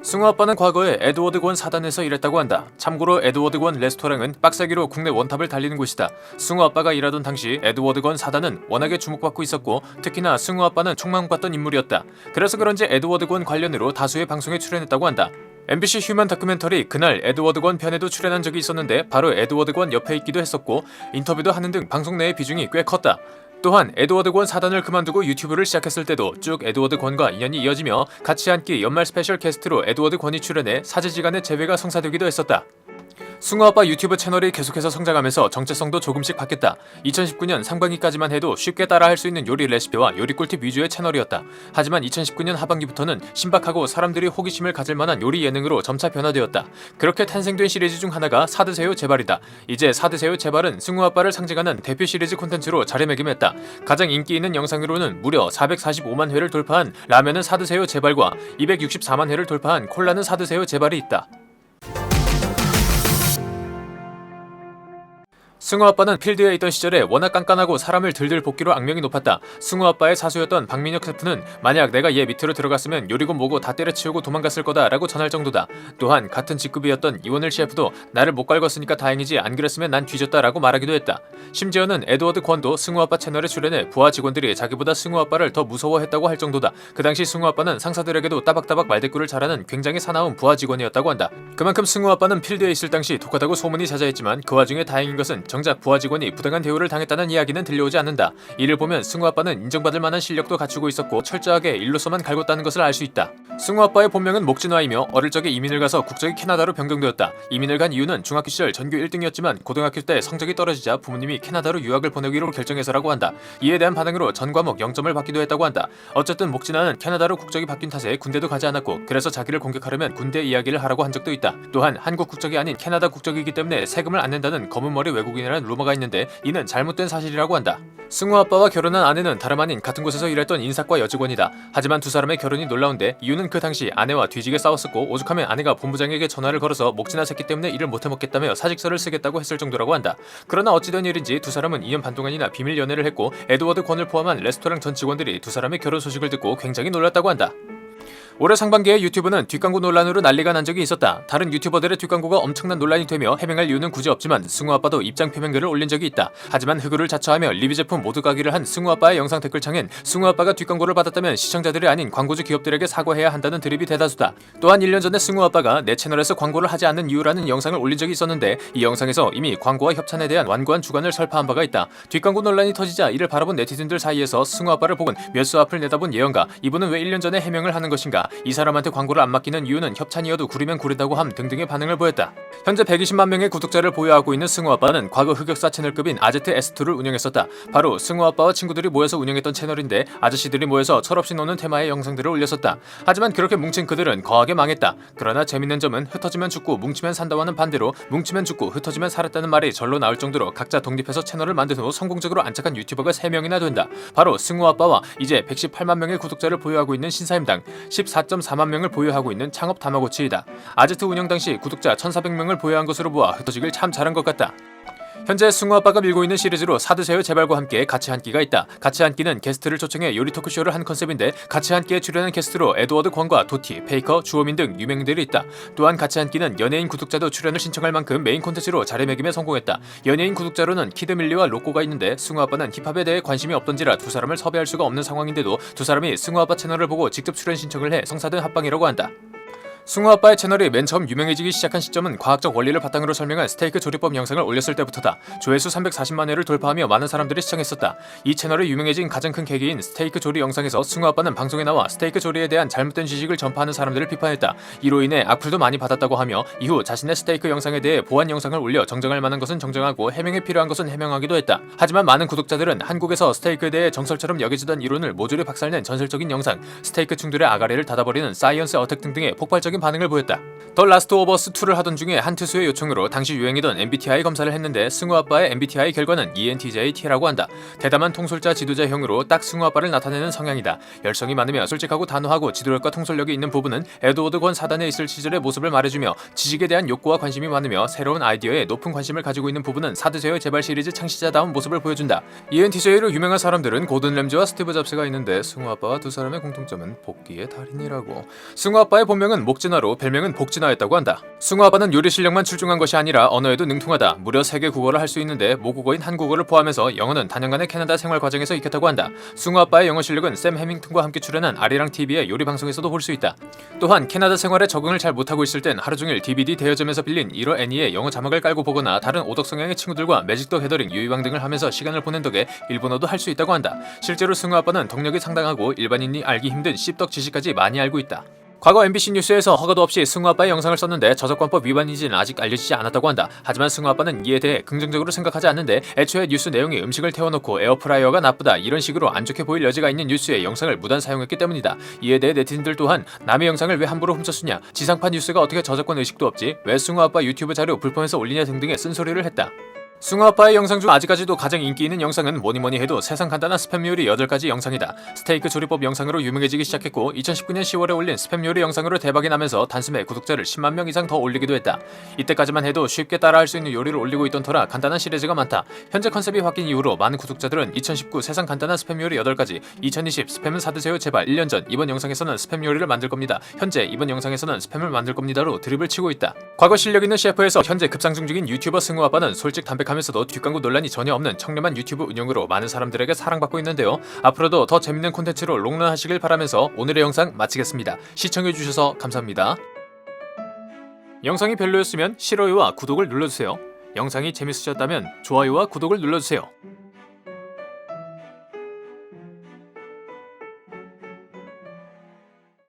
승우 아빠는 과거에 에드워드 권 사단에서 일했다고 한다. 참고로 에드워드 권 레스토랑은 빡세기로 국내 원탑을 달리는 곳이다. 승우 아빠가 일하던 당시 에드워드 권 사단은 워낙에 주목받고 있었고 특히나 승우 아빠는 촉망받던 인물이었다. 그래서 그런지 에드워드 권 관련으로 다수의 방송에 출연했다고 한다. MBC 휴먼 다큐멘터리 그날 에드워드 권 편에도 출연한 적이 있었는데 바로 에드워드 권 옆에 있기도 했었고 인터뷰도 하는 등 방송 내의 비중이 꽤 컸다. 또한 에드워드 권 사단을 그만두고 유튜브를 시작했을 때도 쭉 에드워드 권과 인연이 이어지며 같이 한 끼 연말 스페셜 게스트로 에드워드 권이 출연해 사제지간의 재회가 성사되기도 했었다. 승우 아빠 유튜브 채널이 계속해서 성장하면서 정체성도 조금씩 바뀌었다. 2019년 상반기까지만 해도 쉽게 따라할 수 있는 요리 레시피와 요리 꿀팁 위주의 채널이었다. 하지만 2019년 하반기부터는 신박하고 사람들이 호기심을 가질 만한 요리 예능으로 점차 변화되었다. 그렇게 탄생된 시리즈 중 하나가 사드세요 제발이다. 이제 사드세요 제발은 승우 아빠를 상징하는 대표 시리즈 콘텐츠로 자리매김했다. 가장 인기 있는 영상으로는 무려 445만 회를 돌파한 라면은 사드세요 제발과 264만 회를 돌파한 콜라는 사드세요 제발이 있다. 승우 아빠는 필드에 있던 시절에 워낙 깐깐하고 사람을 들들 볶기로 악명이 높았다. 승우 아빠의 사수였던 박민혁 셰프는 만약 내가 얘 밑으로 들어갔으면 요리고 뭐고 다 때려치우고 도망갔을 거다 라고 전할 정도다. 또한 같은 직급이었던 이원일 셰프도 나를 못 갈궜으니까 다행이지 안 그랬으면 난 뒤졌다 라고 말하기도 했다. 심지어는 에드워드 권도 승우 아빠 채널에 출연해 부하 직원들이 자기보다 승우 아빠를 더 무서워했다고 할 정도다. 그 당시 승우 아빠는 상사들에게도 따박따박 말대꾸를 잘하는 굉장히 사나운 부하 직원이었다고 한다. 그만큼 승우 아빠는 필드에 있을 당시 독하다고 소문이 자자했지만 그 와중에 다행인 것은 정작 부하 직원이 부당한 대우를 당했다는 이야기는 들려오지 않는다. 이를 보면 승우 아빠는 인정받을 만한 실력도 갖추고 있었고 철저하게 일로서만 갈궜다는 것을 알 수 있다. 승우 아빠의 본명은 목진화이며 어릴 적에 이민을 가서 국적이 캐나다로 변경되었다. 이민을 간 이유는 중학교 시절 전교 1등이었지만 고등학교 때 성적이 떨어지자 부모님이 캐나다로 유학을 보내기로 결정해서라고 한다. 이에 대한 반응으로 전 과목 0점을 받기도 했다고 한다. 어쨌든 목진화는 캐나다로 국적이 바뀐 탓에 군대도 가지 않았고 그래서 자기를 공격하려면 군대 이야기를 하라고 한 적도 있다. 또한 한국 국적이 아닌 캐나다 국적이기 때문에 세금을 안 낸다는 검은머리 외국인이라는 루머가 있는데 이는 잘못된 사실이라고 한다. 승우 아빠와 결혼한 아내는 다름 아닌 같은 곳에서 일했던 인사과 여직원이다. 하지만 두 사람의 결혼이 놀라운데 이유는 그 당시 아내와 뒤지게 싸웠었고 오죽하면 아내가 본부장에게 전화를 걸어서 목지나 새끼 때문에 일을 못해먹겠다며 사직서를 쓰겠다고 했을 정도라고 한다. 그러나 어찌된 일인지 두 사람은 2년 반 동안이나 비밀 연애를 했고 에드워드 권을 포함한 레스토랑 전 직원들이 두 사람의 결혼 소식을 듣고 굉장히 놀랐다고 한다. 올해 상반기에 유튜브는 뒷광고 논란으로 난리가 난 적이 있었다. 다른 유튜버들의 뒷광고가 엄청난 논란이 되며 해명할 이유는 굳이 없지만 승우 아빠도 입장 표명글을 올린 적이 있다. 하지만 흑우를 자처하며 리뷰 제품 모두 가기를 한 승우 아빠의 영상 댓글창엔 승우 아빠가 뒷광고를 받았다면 시청자들이 아닌 광고주 기업들에게 사과해야 한다는 드립이 대다수다. 또한 1년 전에 승우 아빠가 내 채널에서 광고를 하지 않는 이유라는 영상을 올린 적이 있었는데 이 영상에서 이미 광고와 협찬에 대한 완고한 주관을 설파한 바가 있다. 뒷광고 논란이 터지자 이를 바라본 네티즌들 사이에서 승우 아빠를 보곤 몇 수 앞을 내다본 예언가 이분은 왜 1년 전에 해명을 하는 것인가 이 사람한테 광고를 안 맡기는 이유는 협찬이어도 구리면 구리다고 함 등등의 반응을 보였다. 현재 120만 명의 구독자를 보유하고 있는 승우 아빠는 과거 흑역사 채널급인 아제트 S2를 운영했었다. 바로 승우 아빠와 친구들이 모여서 운영했던 채널인데 아저씨들이 모여서 철없이 노는 테마의 영상들을 올렸었다. 하지만 그렇게 뭉친 그들은 거하게 망했다. 그러나 재밌는 점은 흩어지면 죽고 뭉치면 산다와는 반대로 뭉치면 죽고 흩어지면 살았다는 말이 절로 나올 정도로 각자 독립해서 채널을 만든 후 성공적으로 안착한 유튜버가 3명이나 된다. 바로 승우 아빠와 이제 118만 명의 구독자를 보유하고 있는 신사임당 14.4만 명을 보유하고 있는 창업 다마고치이다. 아제트 운영 당시 구독자 1,400명을 보유한 것으로 보아 흩어지길 참 잘한 것 같다. 현재 승우 아빠가 밀고 있는 시리즈로 사드세요 제발과 함께 같이 한 끼가 있다. 같이 한 끼는 게스트를 초청해 요리 토크쇼를 한 컨셉인데 같이 한 끼에 출연한 게스트로 에드워드 권과 도티, 페이커, 주호민 등 유명인들이 있다. 또한 같이 한 끼는 연예인 구독자도 출연을 신청할 만큼 메인 콘텐츠로 자리매김에 성공했다. 연예인 구독자로는 키드밀리와 로꼬가 있는데 승우 아빠는 힙합에 대해 관심이 없던지라 두 사람을 섭외할 수가 없는 상황인데도 두 사람이 승우 아빠 채널을 보고 직접 출연 신청을 해 성사된 합방이라고 한다. 승우 아빠의 채널이 맨 처음 유명해지기 시작한 시점은 과학적 원리를 바탕으로 설명한 스테이크 조리법 영상을 올렸을 때부터다. 조회수 340만 회를 돌파하며 많은 사람들이 시청했었다. 이 채널이 유명해진 가장 큰 계기인 스테이크 조리 영상에서 승우 아빠는 방송에 나와 스테이크 조리에 대한 잘못된 지식을 전파하는 사람들을 비판했다. 이로 인해 악플도 많이 받았다고 하며 이후 자신의 스테이크 영상에 대해 보완 영상을 올려 정정할 만한 것은 정정하고 해명에 필요한 것은 해명하기도 했다. 하지만 많은 구독자들은 한국에서 스테이크에 대해 정설처럼 여겨지던 이론을 모조리 박살낸 전설적인 영상, 스테이크 충돌의 아가리를 닫아버리는 사이언스 어택 등등의 폭발적인 반응을 보였다. 더 라스트 오브 어스 2를 하던 중에 한 투수의 요청으로 당시 유행이던 MBTI 검사를 했는데 승우 아빠의 MBTI 결과는 ENTJT라고 한다. 대담한 통솔자 지도자형으로 딱 승우 아빠를 나타내는 성향이다. 열성이 많으며 솔직하고 단호하고 지도력과 통솔력이 있는 부분은 에드워드 권 사단에 있을 시절의 모습을 말해주며 지식에 대한 욕구와 관심이 많으며 새로운 아이디어에 높은 관심을 가지고 있는 부분은 사드세요 제발 시리즈 창시자다운 모습을 보여준다. ENTJ로 유명한 사람들은 고든 램지와 스티브 잡스가 있는데 승우 아빠와 두 사람의 공통점은 복귀의 달인이라고. 승우 아빠의 본명은 목진 복진화로 별명은 복진화였다고 한다. 승우 아빠는 요리 실력만 출중한 것이 아니라 언어에도 능통하다. 무려 3개 국어를 할 수 있는데 모국어인 한국어를 포함해서 영어는 단연간의 캐나다 생활 과정에서 익혔다고 한다. 승우 아빠의 영어 실력은 샘 해밍턴과 함께 출연한 아리랑 TV의 요리 방송에서도 볼 수 있다. 또한 캐나다 생활에 적응을 잘 못하고 있을 땐 하루 종일 DVD 대여점에서 빌린 1호 애니의 영어 자막을 깔고 보거나 다른 오덕 성향의 친구들과 매직 더 게더링, 유희왕 등을 하면서 시간을 보낸 덕에 일본어도 할 수 있다고 한다. 실제로 승우 아빠는 덕력이 상당하고 일반인이 알기 힘든 씹덕 지식까지 많이 알고 있다. 과거 MBC 뉴스에서 허가도 없이 승우 아빠의 영상을 썼는데 저작권법 위반인지는 아직 알려지지 않았다고 한다. 하지만 승우 아빠는 이에 대해 긍정적으로 생각하지 않는데 애초에 뉴스 내용이 음식을 태워놓고 에어프라이어가 나쁘다 이런 식으로 안 좋게 보일 여지가 있는 뉴스에 영상을 무단 사용했기 때문이다. 이에 대해 네티즌들 또한 남의 영상을 왜 함부로 훔쳐쓰냐, 지상파 뉴스가 어떻게 저작권 의식도 없지, 왜 승우 아빠 유튜브 자료 불법에서 올리냐 등등의 쓴소리를 했다. 승우 아빠의 영상 중 아직까지도 가장 인기 있는 영상은 뭐니뭐니 해도 세상 간단한 스팸 요리 8가지 영상이다. 스테이크 조리법 영상으로 유명해지기 시작했고 2019년 10월에 올린 스팸 요리 영상으로 대박이 나면서 단숨에 구독자를 10만 명 이상 더 올리기도 했다. 이때까지만 해도 쉽게 따라할 수 있는 요리를 올리고 있던 터라 간단한 시리즈가 많다. 현재 컨셉이 바뀐 이후로 많은 구독자들은 2019 세상 간단한 스팸 요리 8가지, 2020 스팸은 사드세요 제발 1년 전, 이번 영상에서는 스팸 요리를 만들 겁니다, 현재 이번 영상에서는 스팸을 만들 겁니다로 드립을 치고 있다. 과거 실력 있는 셰프에서 현재 급상승 중인 유튜버 승우 아빠는 솔직 담백하면서도 뒷광고 논란이 전혀 없는 청렴한 유튜브 운영으로 많은 사람들에게 사랑받고 있는데요. 앞으로도 더 재밌는 콘텐츠로 롱런하시길 바라면서 오늘의 영상 마치겠습니다. 시청해주셔서 감사합니다. 영상이 별로였으면 싫어요와 구독을 눌러주세요. 영상이 재밌으셨다면 좋아요와 구독을 눌러주세요.